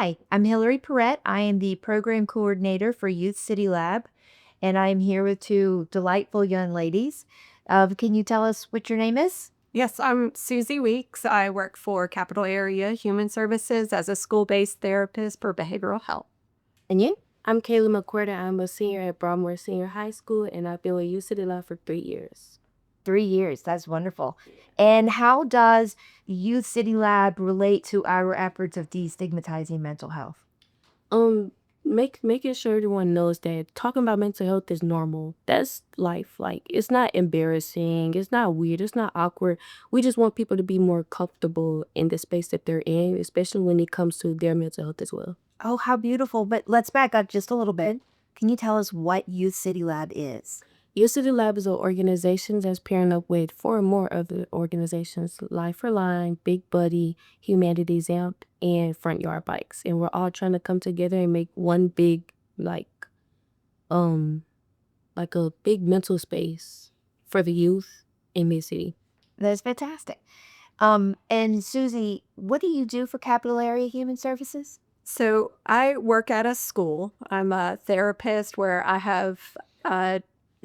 Hi, I'm Hillary Perrette. I am the program coordinator for Youth City Lab, and I am here with two delightful young ladies. Can you tell us what your name is? Yes, I'm Susie Weeks. I work for Capital Area Human Services as a school-based therapist for behavioral health. And you? I'm Kayla McQuarter. I'm a senior at Broadmoor Senior High School, and I've been with U City Law for 3 years. 3 years. That's wonderful. And how does Youth City Lab relate to our efforts of destigmatizing mental health? Um, making sure everyone knows that talking about mental health is normal. That's life. Like it's not embarrassing. It's not weird. It's not awkward. We just want people to be more comfortable in the space that they're in, especially when it comes to their mental health as well. Oh, how beautiful. But let's back up just a little bit. Can you tell us what Youth City Lab is? U City Lab is an organization that's pairing up with four or more other organizations: Life for Line, Big Buddy, Humanities Amp, and Front Yard Bikes. And we're all trying to come together and make one big, um, like a big mental space for the youth in Mid City. That's fantastic. And Susie, what do you do for Capital Area Human Services? So I work at a school. I'm a therapist where I have uh,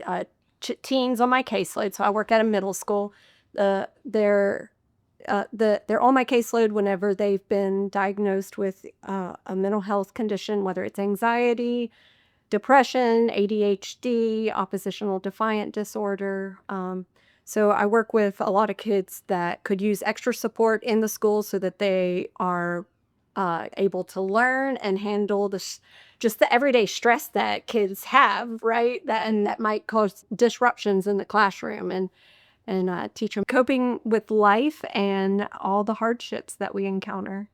uh, teens on my caseload. So I work at a middle school. They're they're on my caseload whenever they've been diagnosed with a mental health condition, whether it's anxiety, depression, ADHD, oppositional defiant disorder. So I work with a lot of kids that could use extra support in the school so that they are able to learn and handle just the everyday stress that kids have, right? That might cause disruptions in the classroom and teach them coping with life and all the hardships that we encounter.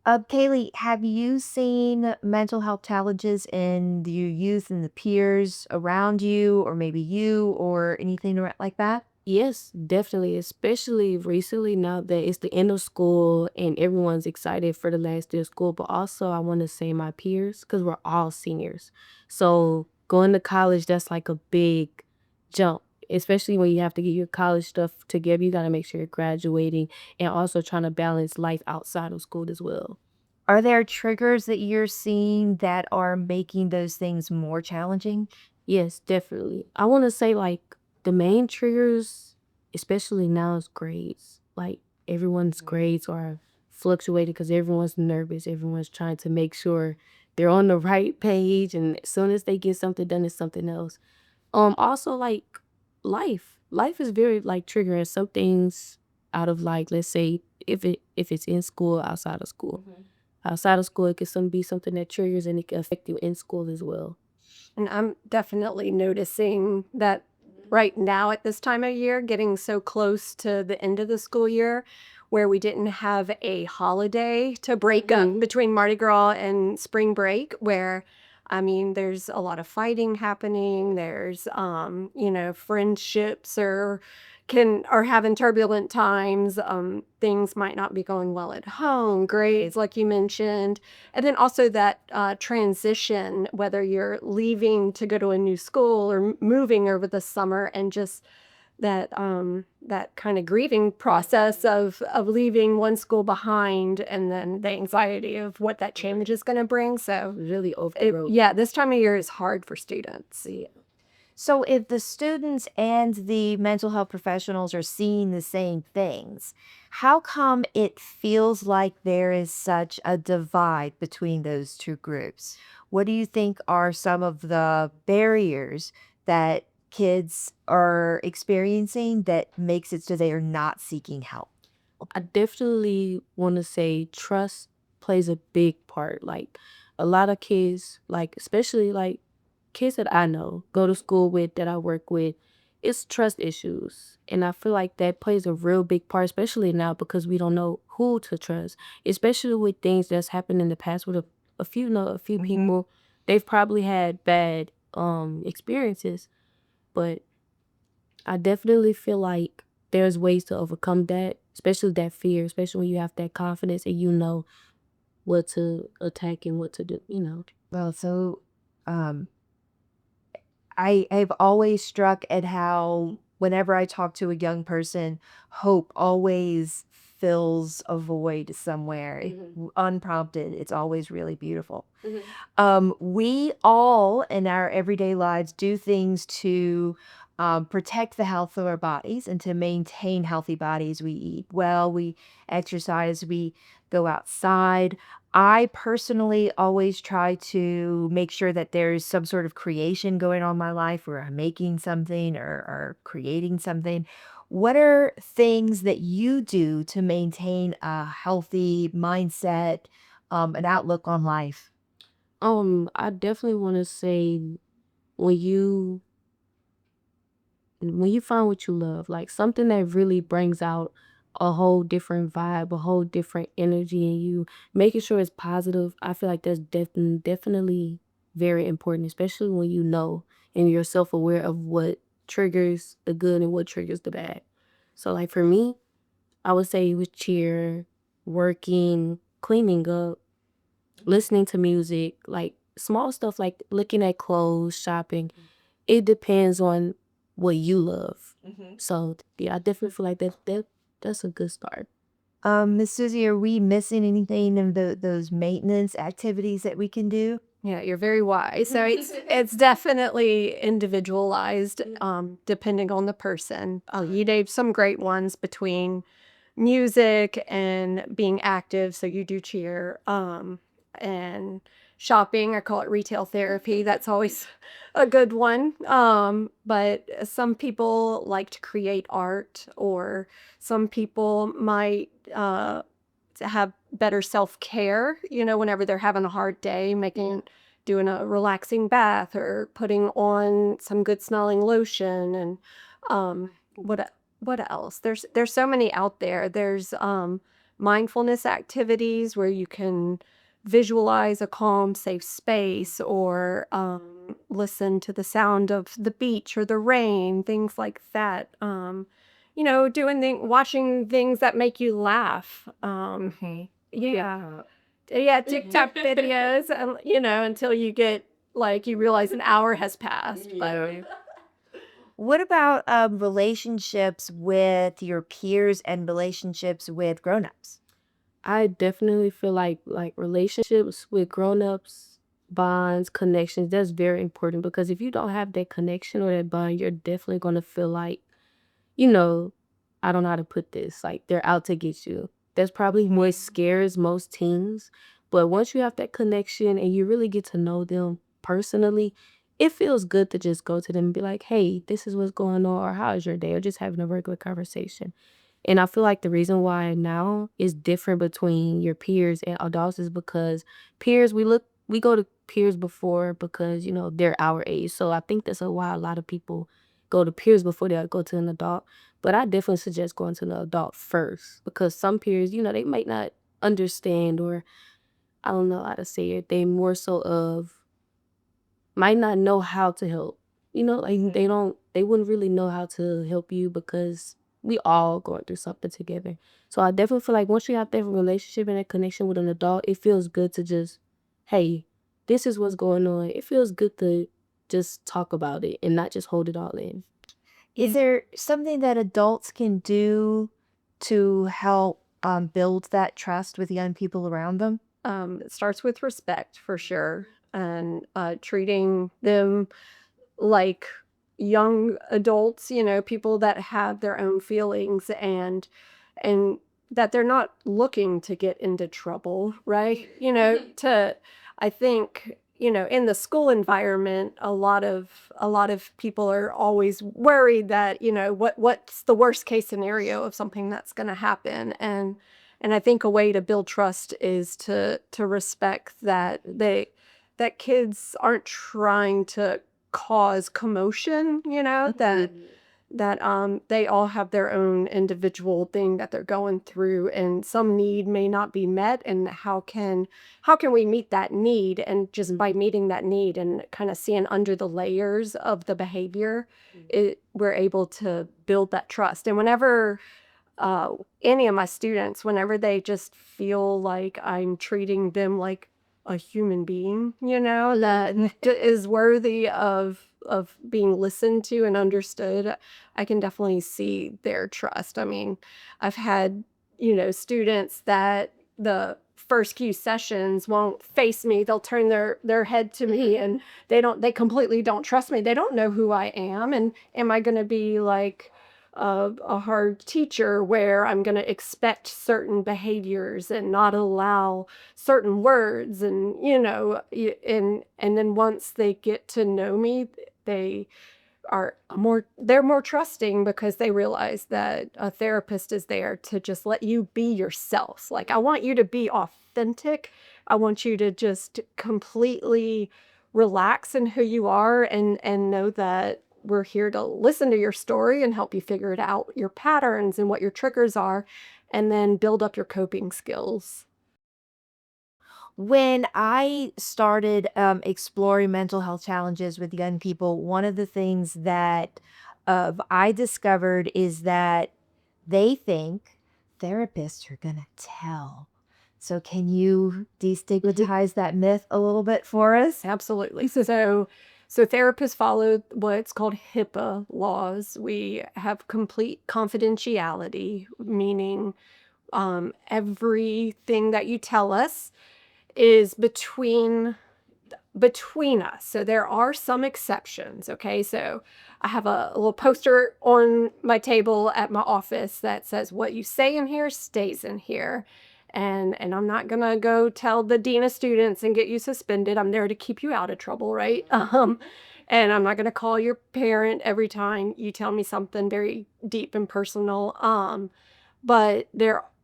Kaylee, have you seen mental health challenges in your youth and the peers around you, or maybe you, or anything like that? Yes, definitely, especially recently now that it's the end of school and everyone's excited for the last day of school. But also, I want to say my peers, because we're all seniors. So going to college, that's like a big jump, especially when you have to get your college stuff together. You got to make sure you're graduating and also trying to balance life outside of school as well. Are there triggers that you're seeing that are making those things more challenging? Yes, definitely. I want to say like the main triggers, especially now, is grades. Like everyone's grades are fluctuating because everyone's nervous. Everyone's trying to make sure they're on the right page, and as soon as they get something done, it's something else. Also like life. Life is very like triggering. Some things out of like, let's say if it's in school, outside of school. Outside of school, it can be something that triggers and it can affect you in school as well. And I'm definitely noticing that right now at this time of year, getting so close to the end of the school year, where we didn't have a holiday to break up between Mardi Gras and spring break, where I mean, there's a lot of fighting happening. There's, friendships are having turbulent times. Things might not be going well at home. Grades, like you mentioned, and then also that transition, whether you're leaving to go to a new school or moving over the summer, and just that kind of grieving process of leaving one school behind, and then the anxiety of what that change is going to bring. So, Really overgrowth. yeah, this time of year is hard for students. Yeah. So, if the students and the mental health professionals are seeing the same things, how come it feels like there is such a divide between those two groups? What do you think are some of the barriers that kids are experiencing that makes it so they are not seeking help? I definitely want to say trust plays a big part. Like a lot of kids, like especially like kids that I know, go to school with, that I work with, it's trust issues. And I feel like that plays a real big part, especially now because we don't know who to trust, especially with things that's happened in the past with a few people. They've probably had bad experiences, but I definitely feel like there's ways to overcome that, especially that fear, especially when you have that confidence and you know what to attack and what to do. Well, so um, I've always struck at how whenever I talk to a young person, hope always fills a void somewhere, unprompted. It's always really beautiful. We all in our everyday lives do things to protect the health of our bodies and to maintain healthy bodies. We eat well, we exercise, we go outside. I personally always try to make sure that there's some sort of creation going on in my life where I'm making something or creating something. What are things that you do to maintain a healthy mindset, an outlook on life? I definitely want to say when you when you find what you love, like something that really brings out a whole different vibe, a whole different energy in you, making sure it's positive, I feel like that's definitely very important, especially when you know and you're self aware of what triggers the good and what triggers the bad. So, like for me, I would say with cheer, working, cleaning up, listening to music, like small stuff like looking at clothes, shopping. It depends on what you love. So yeah, I definitely feel like that's a good start. Miss Susie, are we missing anything in those maintenance activities that we can do? Yeah, you're very wise. So it's definitely individualized, depending on the person. You gave some great ones between music and being active. So you do cheer, and shopping. I call it retail therapy. That's always a good one. But some people like to create art, or some people might to have better self-care, whenever they're having a hard day, doing a relaxing bath or putting on some good smelling lotion. And what else? There's so many out there. There's mindfulness activities where you can visualize a calm, safe space, or listen to the sound of the beach or the rain, things like that. Watching things that make you laugh. Yeah. Yeah, TikTok videos, until you get like you realize an hour has passed. But What about relationships with your peers and relationships with grown-ups? I definitely feel like relationships with grown-ups, bonds, connections, that's very important because if you don't have that connection or that bond, you're definitely gonna feel like you know, I don't know how to put this, like they're out to get you. That's probably what scares most teens. But once you have that connection and you really get to know them personally, it feels good to just go to them and be like, hey, this is what's going on, or how is your day, or just having a regular conversation. And I feel like the reason why now is different between your peers and adults is because peers, we go to peers before because, they're our age. So I think that's why a lot of people go to peers before they go to an adult. But I definitely suggest going to an adult first because some peers, they might not understand or I don't know how to say it. They more so of might not know how to help. Like they wouldn't really know how to help you because we all going through something together. So I definitely feel like once you have that relationship and that connection with an adult, it feels good to just, hey, this is what's going on. It feels good to just talk about it and not just hold it all in. Is there something that adults can do to help build that trust with young people around them? it starts with respect for sure, and treating them like young adults, people that have their own feelings, and that they're not looking to get into trouble, right? To I think, in the school environment, a lot of people are always worried that, what's the worst case scenario of something that's going to happen. And I think a way to build trust is to respect that kids aren't trying to cause commotion, that they all have their own individual thing that they're going through, and some need may not be met, and how can we meet that need? And just by meeting that need and kind of seeing under the layers of the behavior, we're able to build that trust. And whenever any of my students, whenever they just feel like I'm treating them like a human being, that is worthy of being listened to and understood, I can definitely see their trust. I mean, I've had, students that the first few sessions won't face me. They'll turn their head to me, and they completely don't trust me. They don't know who I am, and am I going to be like a hard teacher where I'm going to expect certain behaviors and not allow certain words, and and then once they get to know me, they they're more trusting because they realize that a therapist is there to just let you be yourself. Like, I want you to be authentic. I want you to just completely relax in who you are, and know that we're here to listen to your story and help you figure it out, your patterns and what your triggers are, and then build up your coping skills. When I started exploring mental health challenges with young people, one of the things that I discovered is that they think therapists are going to tell. So, can you destigmatize that myth a little bit for us? Absolutely. So therapists follow what's called HIPAA laws. We have complete confidentiality, meaning everything that you tell us is between us. So there are some exceptions, okay? So I have a little poster on my table at my office that says what you say in here stays in here. And I'm not going to go tell the dean of students and get you suspended. I'm there to keep you out of trouble, right? And I'm not going to call your parent every time you tell me something very deep and personal. But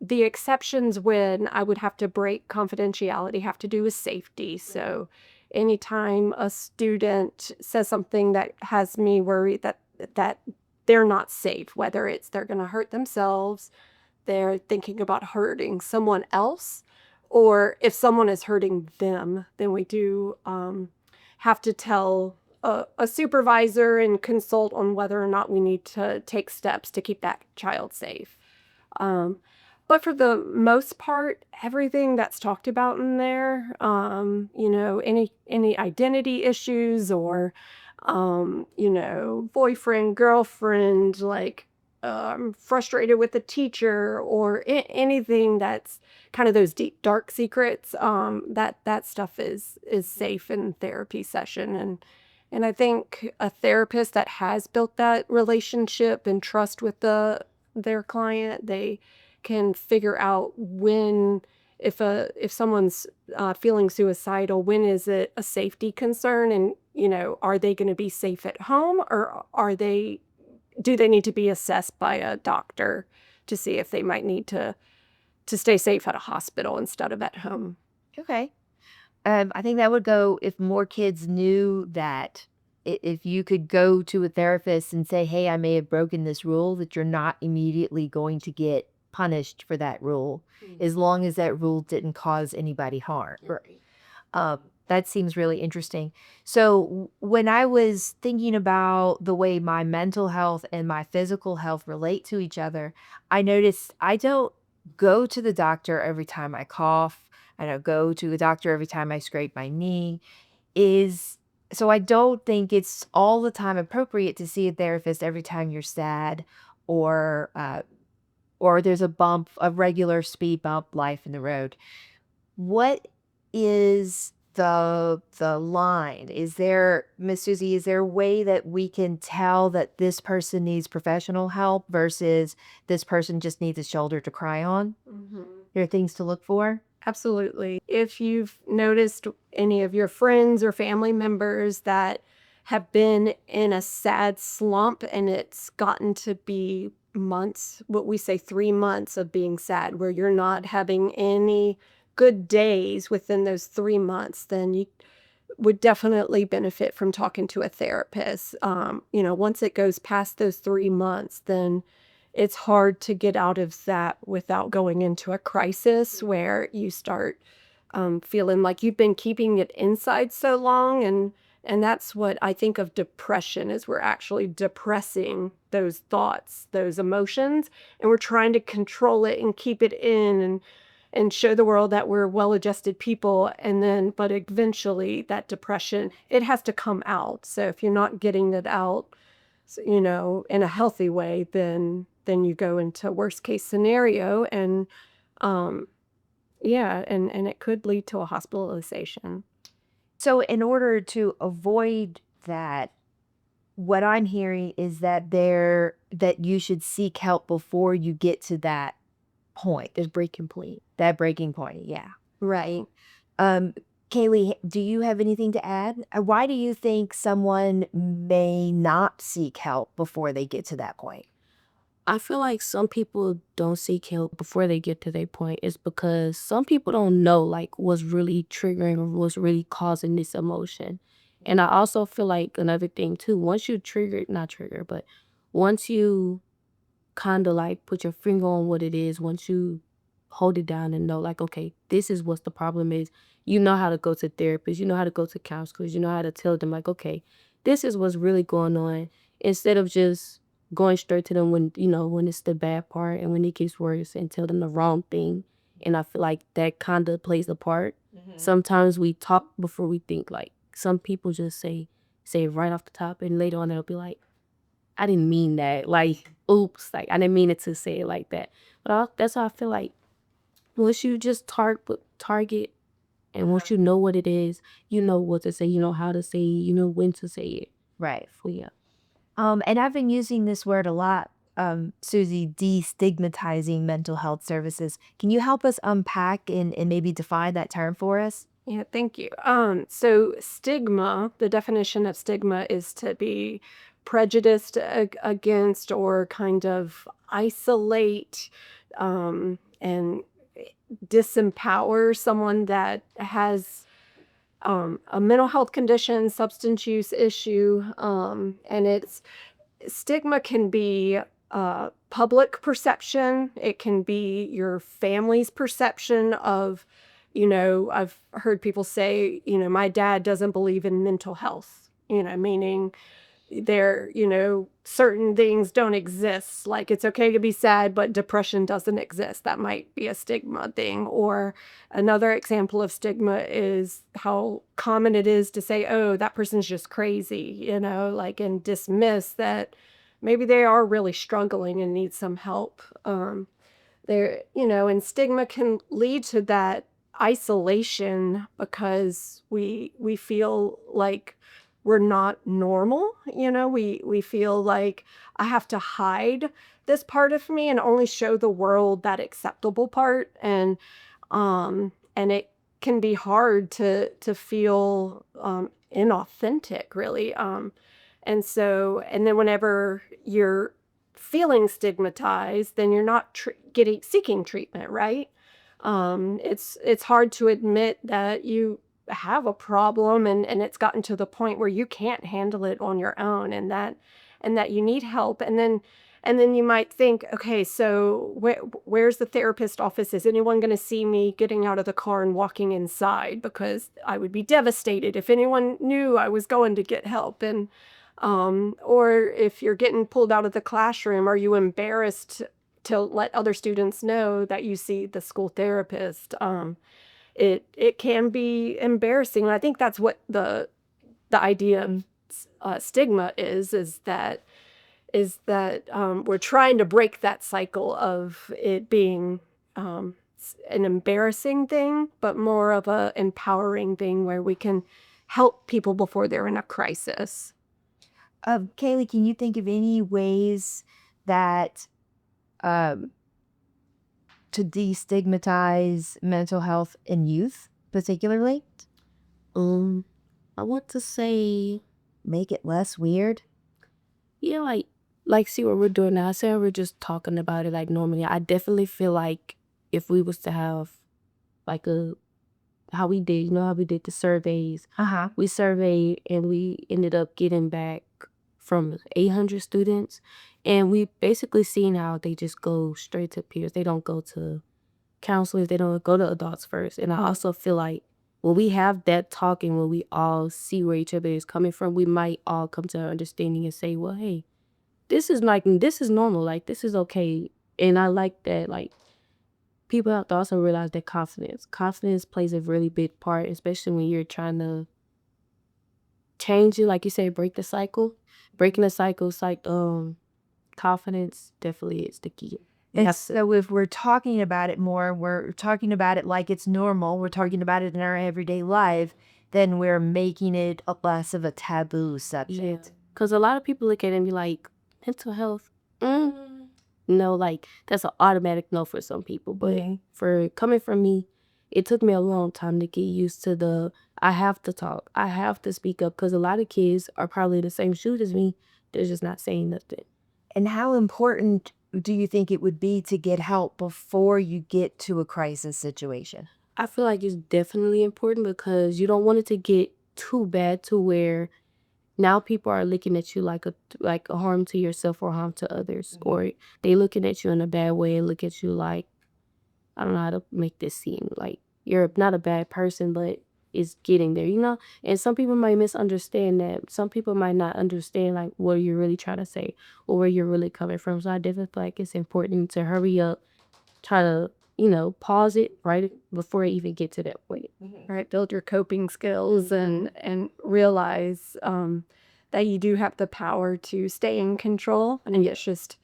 the exceptions when I would have to break confidentiality have to do with safety. So anytime a student says something that has me worried that they're not safe, whether it's they're going to hurt themselves, they're thinking about hurting someone else, or if someone is hurting them, then we do have to tell a supervisor and consult on whether or not we need to take steps to keep that child safe. Um, but for the most part, everything that's talked about in there, any identity issues or, boyfriend, girlfriend, like, frustrated with the teacher or anything that's kind of those deep, dark secrets, that stuff is safe in therapy session. And I think a therapist that has built that relationship and trust with their client, they can figure out when, if someone's feeling suicidal, when is it a safety concern, and are they going to be safe at home, or do they need to be assessed by a doctor to see if they might need to stay safe at a hospital instead of at home. Okay. I think that would go if more kids knew that if you could go to a therapist and say, "Hey, I may have broken this rule," that you're not immediately going to get punished for that rule, as long as that rule didn't cause anybody harm. Right. That seems really interesting. So, when I was thinking about the way my mental health and my physical health relate to each other, I noticed I don't go to the doctor every time I cough. I don't go to the doctor every time I scrape my knee. Is so I don't think it's all the time appropriate to see a therapist every time you're sad or there's a bump, a regular speed bump life in the road. What is the line? Is there, Miss Susie, is there a way that we can tell that this person needs professional help versus this person just needs a shoulder to cry on? Mhm. There are things to look for? Absolutely. If you've noticed any of your friends or family members that have been in a sad slump and it's gotten to be months, what we say 3 months of being sad, where you're not having any good days within those 3 months, then you would definitely benefit from talking to a therapist. Once it goes past those 3 months, then it's hard to get out of that without going into a crisis where you start feeling like you've been keeping it inside so long. And that's what I think of depression is, we're actually depressing those thoughts, those emotions, and we're trying to control it and keep it in, and show the world that we're well-adjusted people. And then but eventually that depression, it has to come out. So if you're not getting it out, in a healthy way, then then you go into worst case scenario and um, yeah, and it could lead to a hospitalization. So in order to avoid that, what I'm hearing is that that you should seek help before you get to that point, There's breaking point. that breaking point, yeah. Right. Um, Kaylee, do you have anything to add? Why do you think someone may not seek help before they get to that point? I feel like some people don't seek help before they get to their point is because some people don't know like what's really triggering or what's really causing this emotion. And I also feel like another thing too, once you trigger, not trigger, but once you kind of like put your finger on what it is, once you hold it down and know like, okay, this is what the problem is, you know how to go to therapists, you know how to go to counselors, you know how to tell them like, okay, this is what's really going on, instead of just going straight to them when, when it's the bad part and when it gets worse and tell them the wrong thing. And I feel like that kind of plays a part. Sometimes we talk before we think. Like some people just say it right off the top, and later on they'll be like, I didn't mean that. Like, oops, like I didn't mean it to say it like that. But that's how I feel like once you just target, and once you know what it is, you know what to say, you know how to say it, you know when to say it. Right. So yeah. And I've been using this word a lot, Susie, destigmatizing mental health services. Can you help us unpack and maybe define that term for us? Yeah, thank you. So stigma, the definition of stigma is to be prejudiced against or kind of isolate and disempower someone that has a mental health condition, substance use issue, and it's stigma can be public perception. It can be your family's perception of, I've heard people say, my dad doesn't believe in mental health, meaning certain things don't exist. Like it's okay to be sad, but depression doesn't exist. That might be a stigma thing. Or another example of stigma is how common it is to say, oh, that person's just crazy, like, and dismiss that maybe they are really struggling and need some help. And stigma can lead to that isolation because we feel like we're not normal. We feel like I have to hide this part of me and only show the world that acceptable part. And it can be hard to feel inauthentic, really. And then whenever you're feeling stigmatized, then you're not getting seeking treatment, right? It's hard to admit that you have a problem and it's gotten to the point where you can't handle it on your own, and that you need help. And then you might think, okay, so where's the therapist office? Is anyone going to see me getting out of the car and walking inside? Because I would be devastated if anyone knew I was going to get help. Or if you're getting pulled out of the classroom, are you embarrassed to let other students know that you see the school therapist? It can be embarrassing. And I think that's what the idea of stigma is that we're trying to break that cycle of it being an embarrassing thing, but more of a empowering thing where we can help people before they're in a crisis. Kaylee, can you think of any ways that um, to destigmatize mental health in youth, particularly? Um, I want to say, Make it less weird? yeah, like see what we're doing now. Say we're just talking about it like normally. I definitely feel like if we was to have like a how we did, how we did the surveys. Uh huh. We surveyed and we ended up getting back from 800 students. And we basically seen how they just go straight to peers. They don't go to counselors. They don't go to adults first. And I also feel like when we have that talking, when we all see where each other is coming from, we might all come to an understanding and say, well, hey, this is normal. Like, this is okay. And I like that, like, people have to also realize that confidence plays a really big part, especially when you're trying to change it, like you say, break the cycle. Breaking the cycle is like confidence definitely is the key. You And have to. so if we're talking about it more, we're talking about it like it's normal, we're talking about it in our everyday life, then we're making it a less of a taboo Yeah, subject. because a lot of people look at it and be like, mental health. No, like that's an automatic no for some people. But Mhm. for coming from me, it took me a long time to get used to the I have to talk, I have to speak up because a lot of kids are probably in the same shoes as me. They're just not saying nothing. And how important do you think it would be to get help before you get to a crisis situation? I feel like it's definitely important because you don't want it to get too bad to where now people are looking at you like a harm to yourself or harm to others, or they looking at you in a bad way and look at you like I don't know how to make this seem like you're not a bad person, but it's getting there, you know? And some people might misunderstand that. Some people might not understand like what you're really trying to say or where you're really coming from. So I definitely feel like it's important to hurry up, try to, pause it right before it even get to that point. Right, build your coping skills and realize that you do have the power to stay in control, and it's just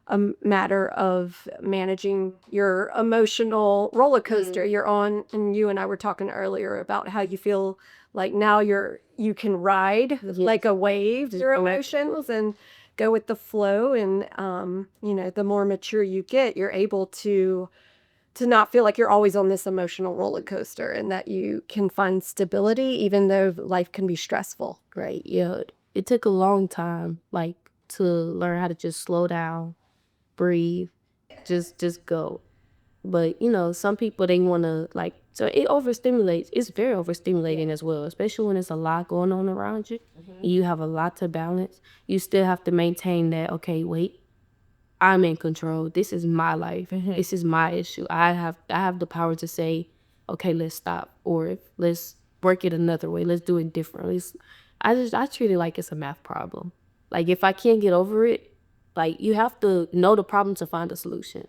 a matter of managing your emotional roller coaster you're on. And you and I were talking earlier about how you feel like now you can ride like a wave your emotions and go with the flow. And the more mature you get, you're able to not feel like you're always on this emotional roller coaster, and that you can find stability even though life can be stressful. Right. Yeah. It took a long time, like, to learn how to just slow down, breathe, just go. But some people they wanna like so it overstimulates. It's very overstimulating as well, especially when there's a lot going on around you and you have a lot to balance. You still have to maintain that, okay, wait, I'm in control. This is my life. This is my issue. I have the power to say, okay, let's stop, or let's work it another way. Let's do it differently. I treat it like it's a math problem. Like if I can't get over it, like you have to know the problem to find a solution.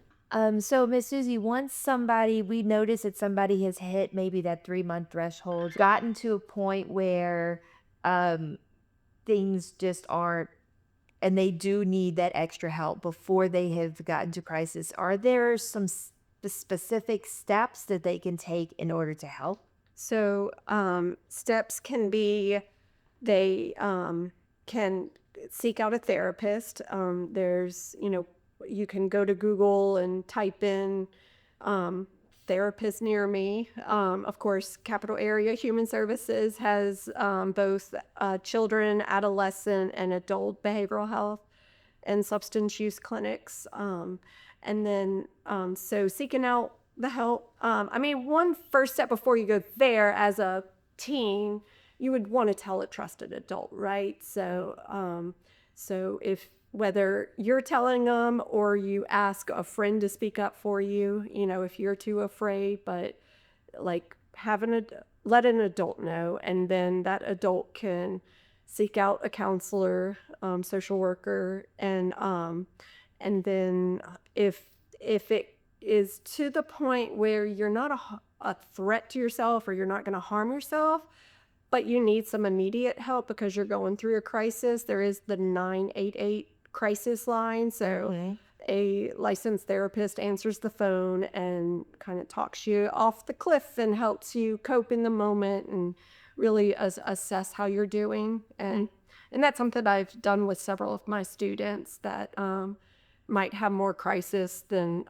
So Miss Susie, once we notice that somebody has hit maybe that 3-month threshold, gotten to a point where um, things just aren't, and they do need that extra help before they have gotten to crisis. Are there some specific steps that they can take in order to help? So steps can be they can seek out a therapist. You can go to Google and type in um, therapist near me. Of course, Capital Area Human Services has both children, adolescent, and adult behavioral health and substance use clinics. So seeking out the help. One first step before you go there as a teen, you would want to tell a trusted adult, right? So if whether you're telling them or you ask a friend to speak up for you, if you're too afraid, but like let an adult know, and then that adult can seek out a counselor, social worker, and then if it is to the point where you're not a threat to yourself or you're not going to harm yourself, but you need some immediate help because you're going through a crisis, there is the 988 crisis line. So a licensed therapist answers the phone and kind of talks you off the cliff and helps you cope in the moment and really assess how you're doing. And that's something I've done with several of my students that might have more crisis than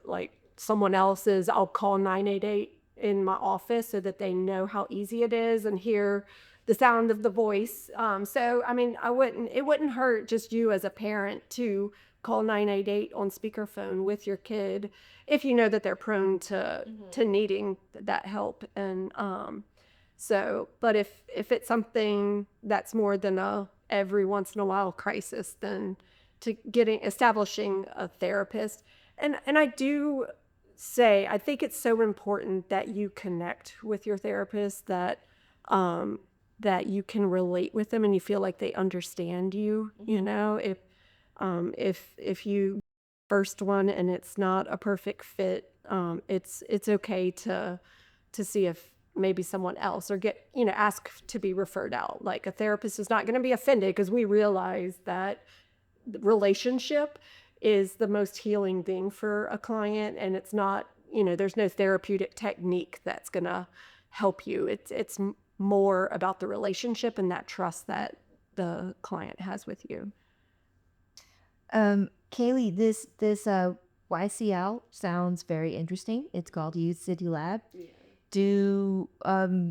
like someone else's. I'll call 988 in my office so that they know how easy it is and hear the sound of the voice. It wouldn't hurt just you as a parent to call 988 on speakerphone with your kid if you know that they're prone to needing that help. But if it's something that's more than a every once in a while crisis, then establishing a therapist. And I do say I think it's so important that you connect with your therapist, that you can relate with them and you feel like they understand you. If you first one and it's not a perfect fit, it's okay to see if maybe someone else, or ask to be referred out. Like a therapist is not going to be offended because we realize that relationship is the most healing thing for a client, and it's not, there's no therapeutic technique that's going to help you. It's more about the relationship and that trust that the client has with you. Kaylee, this YCL sounds very interesting. It's called Youth City Lab. Do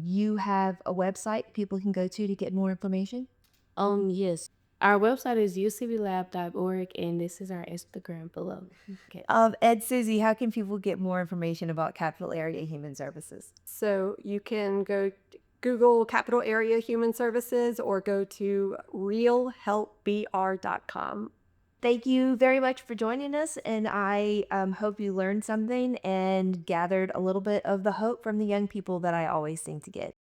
you have a website people can go to get more information? Yes. Our website is ucblab.org, and this is our Instagram below. Okay. Ed, Susie, how can people get more information about Capital Area Human Services? So you can go Google Capital Area Human Services or go to realhelpbr.com. Thank you very much for joining us, and I hope you learned something and gathered a little bit of the hope from the young people that I always seem to get.